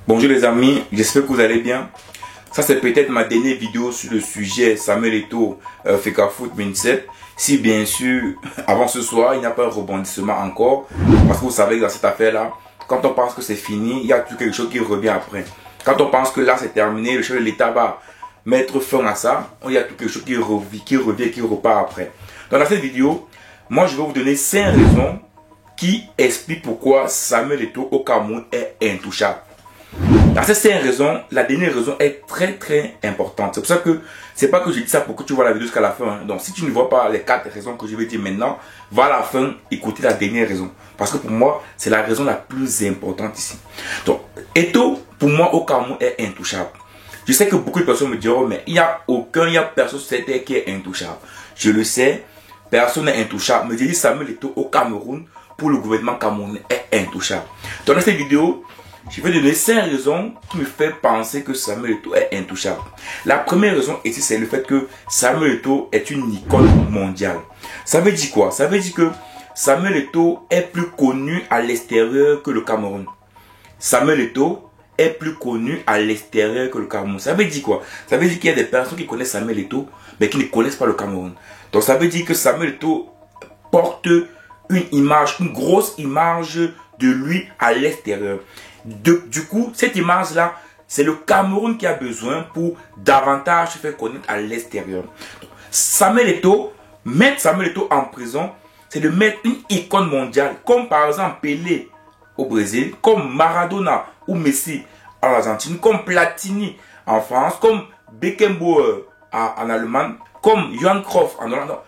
Bonjour les amis, j'espère que vous allez bien. Ça c'est peut-être ma dernière vidéo sur le sujet Samuel Eto'o Fecafoot 27. Si bien sûr, avant ce soir, il n'y a pas un rebondissement encore. Parce que vous savez que dans cette affaire-là, quand on pense que c'est fini, il y a toujours quelque chose qui revient après. Quand on pense que là c'est terminé, le chef de l'État va mettre fin à ça, il y a toujours quelque chose qui revient, qui repart après. Donc dans cette vidéo, moi je vais vous donner 5 raisons qui expliquent pourquoi Samuel Eto'o au Cameroun est intouchable. Dans ces 5 raisons, la dernière raison est très importante. C'est pour ça que c'est pas que je dis ça pour que tu vois la vidéo jusqu'à la fin. Hein. Donc si tu ne vois pas les 4 raisons que je vais dire maintenant, va à la fin écouter la dernière raison. Parce que pour moi, c'est la raison la plus importante ici. Donc, Eto'o, pour moi, au Cameroun est intouchable. Je sais que beaucoup de personnes me diront, mais il n'y a personne sur cette terre qui est intouchable. Je le sais, personne n'est intouchable. Mais j'ai dit Samuel Eto'o au Cameroun, pour le gouvernement camerounais, est intouchable. Donc dans cette vidéo, je vais donner 5 raisons qui me font penser que Samuel Eto'o est intouchable. La première raison ici, c'est le fait que Samuel Eto'o est une icône mondiale. Ça veut dire quoi? Ça veut dire que Samuel Eto'o est plus connu à l'extérieur que le Cameroun. Samuel Eto'o est plus connu à l'extérieur que le Cameroun. Ça veut dire quoi? Ça veut dire qu'il y a des personnes qui connaissent Samuel Eto'o, mais qui ne connaissent pas le Cameroun. Donc ça veut dire que Samuel Eto'o porte une image, une grosse image de lui à l'extérieur. Du coup, cette image-là, c'est le Cameroun qui a besoin pour davantage se faire connaître à l'extérieur. Samuel Eto'o, mettre Samuel Eto'o en prison, c'est de mettre une icône mondiale, comme par exemple Pelé au Brésil, comme Maradona ou Messi en Argentine, comme Platini en France, comme Beckenbauer en Allemagne, comme Johan Cruyff en Hollande.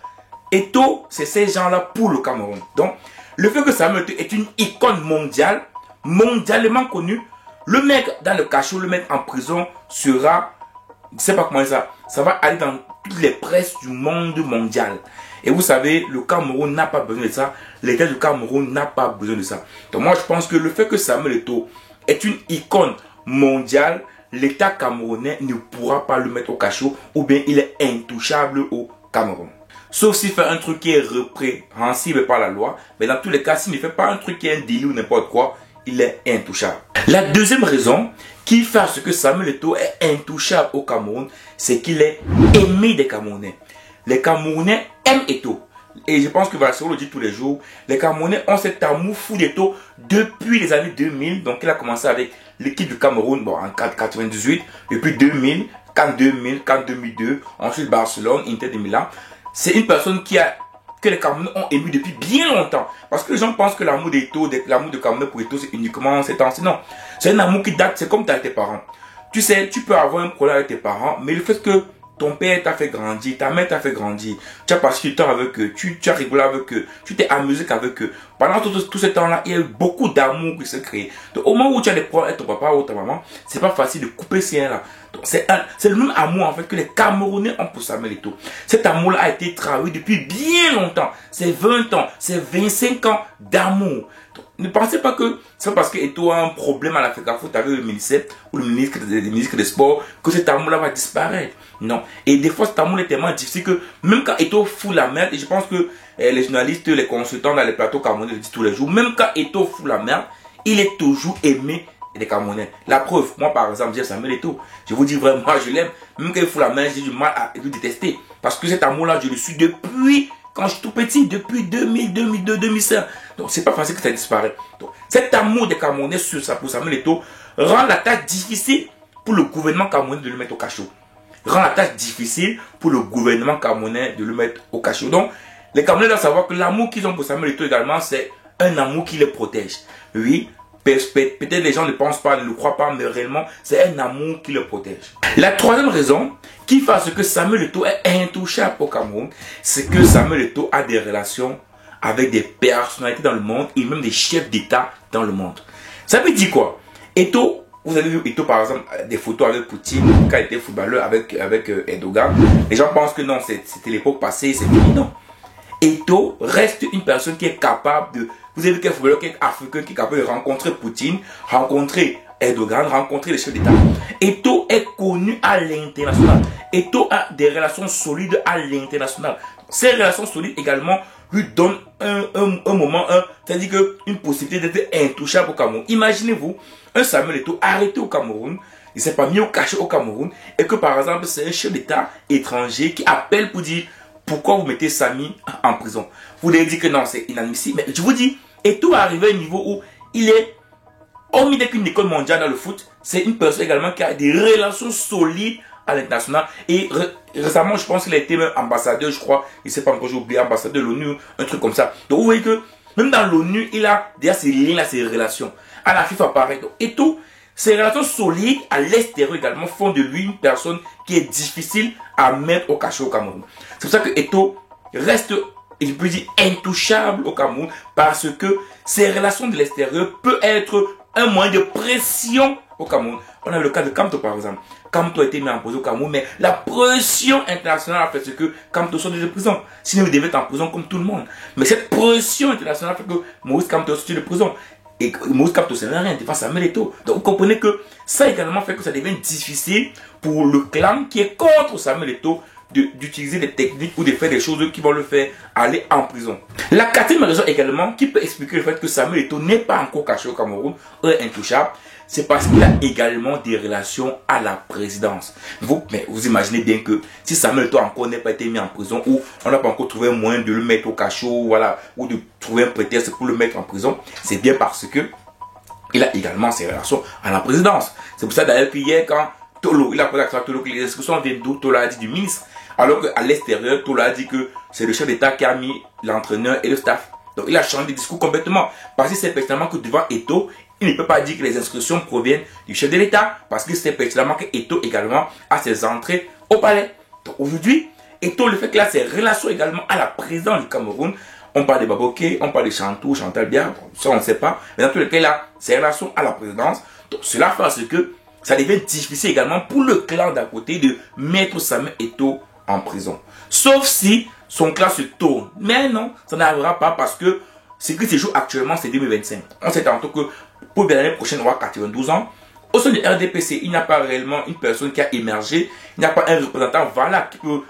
Eto'o, c'est ces gens-là pour le Cameroun. Donc, le fait que Samuel Eto'o est une icône mondiale, mondialement connu, le mec dans le cachot, le mec en prison sera, je ne sais pas comment ça va aller dans toutes les presses du monde mondial. Et vous savez, le Cameroun n'a pas besoin de ça, l'État du Cameroun n'a pas besoin de ça. Donc moi je pense que le fait que Samuel Eto'o est une icône mondiale, l'État camerounais ne pourra pas le mettre au cachot ou bien il est intouchable au Cameroun. Sauf s'il fait un truc qui est répréhensible par la loi, mais dans tous les cas, s'il ne fait pas un truc qui est un délit ou n'importe quoi, il est intouchable. La deuxième raison qui fait à ce que Samuel Eto'o est intouchable au Cameroun, c'est qu'il est aimé des Camerounais. Les Camerounais aiment Eto'o. Et je pense que Valsero le dit tous les jours, les Camerounais ont cet amour fou d'Eto'o depuis les années 2000. Donc il a commencé avec l'équipe du Cameroun bon, en 98, depuis 2000, CAN 2000, CAN 2002, ensuite Barcelone, Inter de Milan. C'est une personne que les Camerounais ont ému depuis bien longtemps. Parce que les gens pensent que l'amour d'Eto'o, l'amour de Camerounais pour Eto'o, c'est uniquement ces temps-ci. Non. C'est un amour qui date, c'est comme avec tes parents. Tu sais, tu peux avoir un problème avec tes parents, mais le fait que ton père t'a fait grandir, ta mère t'a fait grandir, tu as passé du temps avec eux, tu as rigolé avec eux, tu t'es amusé qu'avec eux. Pendant tout ce temps-là, il y a eu beaucoup d'amour qui s'est créé. Donc, au moment où tu as des problèmes avec ton papa ou ta maman, c'est pas facile de couper ces liens-là. C'est le même amour en fait que les Camerounais ont pour Samuel Eto'o. Cet amour-là a été travaillé depuis bien longtemps. C'est 20 ans, c'est 25 ans d'amour. Ne pensez pas que c'est parce que Eto'o a un problème à la Fecafoot avec le ministère ou le ministre des Sports que cet amour-là va disparaître. Non. Et des fois, cet amour est tellement difficile que même quand Eto'o fout la merde, et je pense que les journalistes, les consultants dans les plateaux camerounais le disent tous les jours, même quand Eto'o fout la merde, il est toujours aimé des Camerounais. La preuve, moi par exemple, j'ai Samuel Eto'o. Je vous dis vraiment, je l'aime. Même quand il fout la merde, j'ai du mal à le détester. Parce que cet amour-là, je le suis depuis quand je suis tout petit, depuis 2000, 2002, 2005. Donc, c'est pas facile que ça disparaisse. Donc, cet amour des Camerounais pour Samuel Eto'o rend la tâche difficile pour le gouvernement camerounais de le mettre au cachot. Rend la tâche difficile pour le gouvernement camerounais de le mettre au cachot. Donc, les Camerounais doivent savoir que l'amour qu'ils ont pour Samuel Eto'o également, c'est un amour qui les protège. Oui, peut-être les gens ne pensent pas, ne le croient pas, mais réellement, c'est un amour qui le protège. La troisième raison qui fait à ce que Samuel Eto'o est intouchable au Cameroun, c'est que Samuel Eto'o a des relations avec des personnalités dans le monde et même des chefs d'État dans le monde. Ça veut dire quoi? Eto'o, vous avez vu Eto'o par exemple, des photos avec Poutine, quand il était footballeur avec Erdogan. Les gens pensent que non, c'était l'époque passée, c'est fini. Non. Eto'o reste une personne qui est capable de... Vous avez vu quel footballeur qui est africain qui est capable de rencontrer Poutine, rencontrer Erdogan, rencontrer les chefs d'État. Eto'o est connu à l'international. Eto'o a des relations solides à l'international. Ces relations solides également lui donne un moment, c'est-à-dire une possibilité d'être intouchable au Cameroun. Imaginez-vous, un Samuel Eto'o arrêté au Cameroun, il ne s'est pas mis au cachet au Cameroun, et que par exemple, c'est un chef d'État étranger qui appelle pour dire pourquoi vous mettez Samy en prison. Vous devez dire que non, c'est inadmissible. Mais je vous dis, Eto'o est arrivé à un niveau où il est, hormis d'être une école mondiale dans le foot, c'est une personne également qui a des relations solides à l'international. Et récemment, je pense qu'il a été même ambassadeur, je crois, il ne sait pas encore, j'ai oublié, ambassadeur de l'ONU, un truc comme ça. Donc vous voyez que même dans l'ONU, il a déjà ses liens, ses relations. À la FIFA, pareil. Donc, Eto'o, ses relations solides à l'extérieur également font de lui une personne qui est difficile à mettre au cachet au Cameroun. C'est pour ça que Eto'o reste, je peux dire, intouchable au Cameroun, parce que ses relations de l'extérieur peuvent être un moyen de pression au Cameroun. On a le cas de Kamto par exemple. Kamto a été mis en prison au Cameroun, mais la pression internationale a fait que Kamto soit de prison. Sinon, il devait être en prison comme tout le monde. Mais cette pression internationale a fait que Maurice Kamto soit de prison. Et Maurice Kamto, c'est rien, devant Samuel Eto'o. Donc vous comprenez que ça également fait que ça devient difficile pour le clan qui est contre Samuel Eto'o d'utiliser des techniques ou de faire des choses qui vont le faire aller en prison. La quatrième raison également qui peut expliquer le fait que Samuel Eto'o n'est pas encore caché au Cameroun, est intouchable, c'est parce qu'il a également des relations à la présidence. Mais vous imaginez bien que si Samuel Eto'o encore n'est pas été mis en prison ou on n'a pas encore trouvé un moyen de le mettre au cachot, voilà, ou de trouver un prétexte pour le mettre en prison, c'est bien parce que il a également ses relations à la présidence. C'est pour ça d'ailleurs qu'hier quand Tolo, il a posé l'accent à Tolo que les discussions viennent d'où Tolo a dit du ministre, alors qu'à l'extérieur, Tolo a dit que c'est le chef d'État qui a mis l'entraîneur et le staff. Donc il a changé de discours complètement. Parce qu'il sait pertinemment que devant Eto'o, il ne peut pas dire que les instructions proviennent du chef de l'État. Parce qu'il sait pertinemment que Eto'o également a ses entrées au palais. Donc aujourd'hui, Eto'o, le fait qu'il a ses relations également à la présidence du Cameroun, on parle de Baboké, on parle de Chantou, Chantal Biya, ça on ne sait pas. Mais dans tous les cas, il a ses relations à la présidence. Donc cela fait ce que ça devient difficile également pour le clan d'à côté de mettre Samuel Eto'o en prison. Sauf si son clan se tourne. Mais non, ça n'arrivera pas parce que ce qui se joue actuellement, c'est 2025. On sait tantôt que pour l'année prochaine, on aura 92 ans. Au sein du RDPC, il n'y a pas réellement une personne qui a émergé. Il n'y a pas un représentant valable qui peut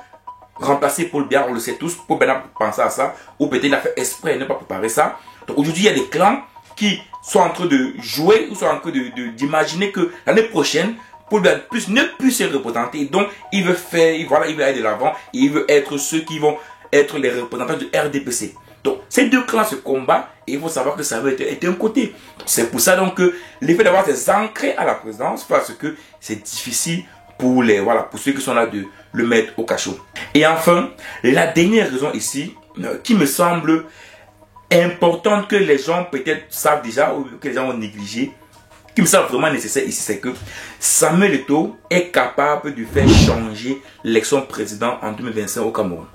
remplacer Paul Biya, on le sait tous. Paul Biya n'a pas pensé à ça. Ou peut-être il a fait exprès, il n'a pas préparé ça. Donc aujourd'hui, il y a des clans qui sont en train de jouer ou sont en train d'imaginer que l'année prochaine, Paul Biya ne puisse se représenter. Donc, il veut faire, voilà, il veut aller de l'avant et il veut être ceux qui vont être les représentants du RDPC. Donc, ces deux clans se combattent et il faut savoir que ça va être un côté. C'est pour ça donc que l'effet d'avoir ces ancrés à la présidence parce que c'est difficile pour pour ceux qui sont là de le mettre au cachot. Et enfin, la dernière raison ici, qui me semble importante que les gens peut-être savent déjà ou que les gens ont négligé, qui me semble vraiment nécessaire ici, c'est que Samuel Eto'o est capable de faire changer l'élection président en 2025 au Cameroun.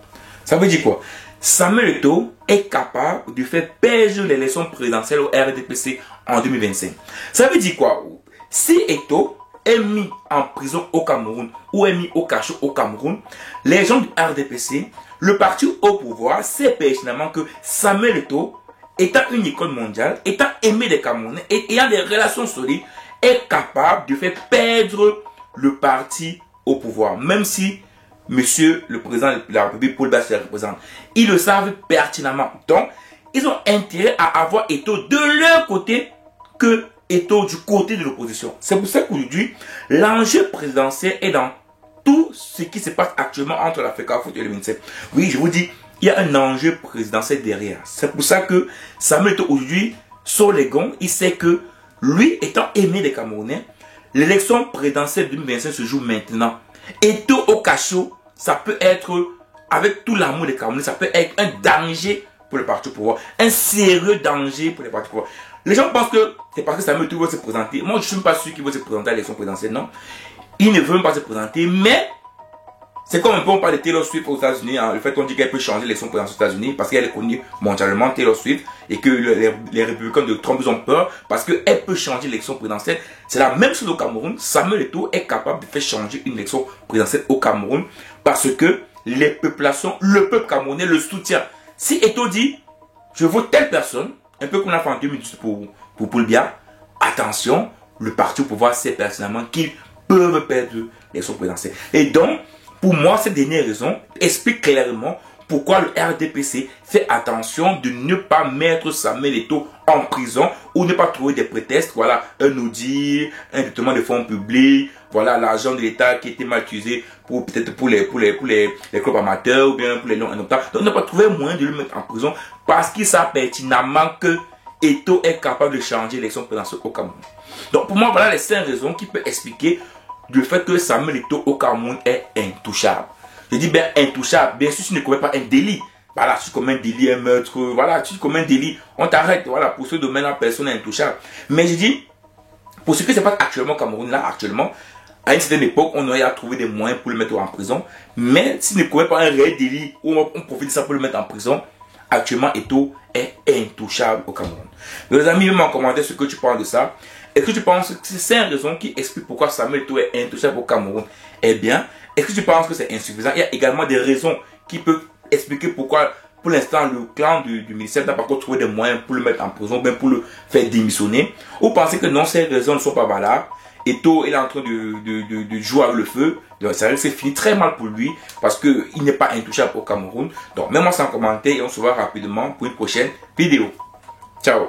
Ça veut dire quoi? Samuel Eto'o est capable de faire perdre l'élection présidentielle au RDPC en 2025. Ça veut dire quoi? Si Eto'o est mis en prison au Cameroun ou est mis au cachot au Cameroun, les gens du RDPC, le parti au pouvoir, sait pertinemment que Samuel Eto'o, étant une école mondiale, étant aimé des Camerounais et ayant des relations solides, est capable de faire perdre le parti au pouvoir. Même si Monsieur le président de la République, Paul Biya, se représente. Ils le savent pertinemment. Donc, ils ont intérêt à avoir Eto'o de leur côté que Eto'o du côté de l'opposition. C'est pour ça qu'aujourd'hui, l'enjeu présidentiel est dans tout ce qui se passe actuellement entre la FECAFOOT et le 27. Oui, je vous dis, il y a un enjeu présidentiel derrière. C'est pour ça que Samuel Eto'o aujourd'hui, sur les gonds, il sait que lui, étant aimé des Camerounais, l'élection présidentielle 2025 se joue maintenant. Eto'o au cachot, ça peut être, avec tout l'amour des Camerounais, ça peut être un danger pour le parti au pouvoir. Un sérieux danger pour les partis au pouvoir. Les gens pensent que c'est parce que Samuel Eto'o va se présenter. Moi, je ne suis même pas sûr qu'il va se présenter à l'élection présidentielle, non. Il ne veut même pas se présenter, mais c'est comme un peu on parle de Taylor Swift aux États-Unis. Hein, le fait qu'on dit qu'elle peut changer l'élection présidentielle aux États-Unis parce qu'elle est connue mondialement, Taylor Swift, et que les républicains de Trump ont peur parce qu'elle peut changer l'élection présidentielle. C'est la même chose au Cameroun. Samuel Eto'o est capable de faire changer une élection présidentielle au Cameroun parce que les populations, le peuple camerounais le soutient. Si Eto'o dit, je vote telle personne, un peu comme on a fait en 2018 pour Paul Biya, attention, le parti au pouvoir sait personnellement qu'ils peuvent perdre l'élection présidentielle. Et donc, pour moi, cette dernière raison explique clairement pourquoi le RDPC fait attention de ne pas mettre Samuel Eto'o en prison ou ne pas trouver des prétextes, voilà, un audit, un détournement de fonds publics, voilà, l'argent de l'État qui était mal utilisé pour peut-être pour les clubs amateurs ou bien pour les non indoptables. Donc, ne pas trouver moyen de le mettre en prison parce qu'il sait pertinemment que Eto'o est capable de changer l'élection présidentielle au Cameroun. Donc, pour moi, voilà les 5 raisons qui peuvent expliquer le fait que Samuel Eto'o au Cameroun est intouchable. Je dis bien intouchable. Bien sûr, tu ne commets pas un délit. Voilà, tu commets un délit, un meurtre, voilà, tu commets un délit, on t'arrête. Voilà, pour ce domaine-là, personne n'est intouchable. Mais je dis, pour ce qui se passe actuellement au Cameroun, là, actuellement, à une certaine époque, on aurait à trouver des moyens pour le mettre en prison. Mais s'il ne commet pas un réel délit, ou on profite de ça pour le mettre en prison, actuellement, Eto'o est intouchable au Cameroun. Donc, les amis, mets-moi en commentaire ce que tu penses de ça. Est-ce que tu penses que c'est 5 raisons qui expliquent pourquoi Samuel Eto'o est intouchable au Cameroun? Eh bien, est-ce que tu penses que c'est insuffisant? Il y a également des raisons qui peuvent expliquer pourquoi, pour l'instant, le clan du ministère n'a pas encore trouvé des moyens pour le mettre en prison, bien pour le faire démissionner. Ou pensez que non, ces raisons ne sont pas valables. Eto'o est en train de jouer avec le feu. Donc, ça risque de finir très mal pour lui parce qu'il n'est pas intouchable au Cameroun. Donc, mets-moi ça en commentaire et on se voit rapidement pour une prochaine vidéo. Ciao!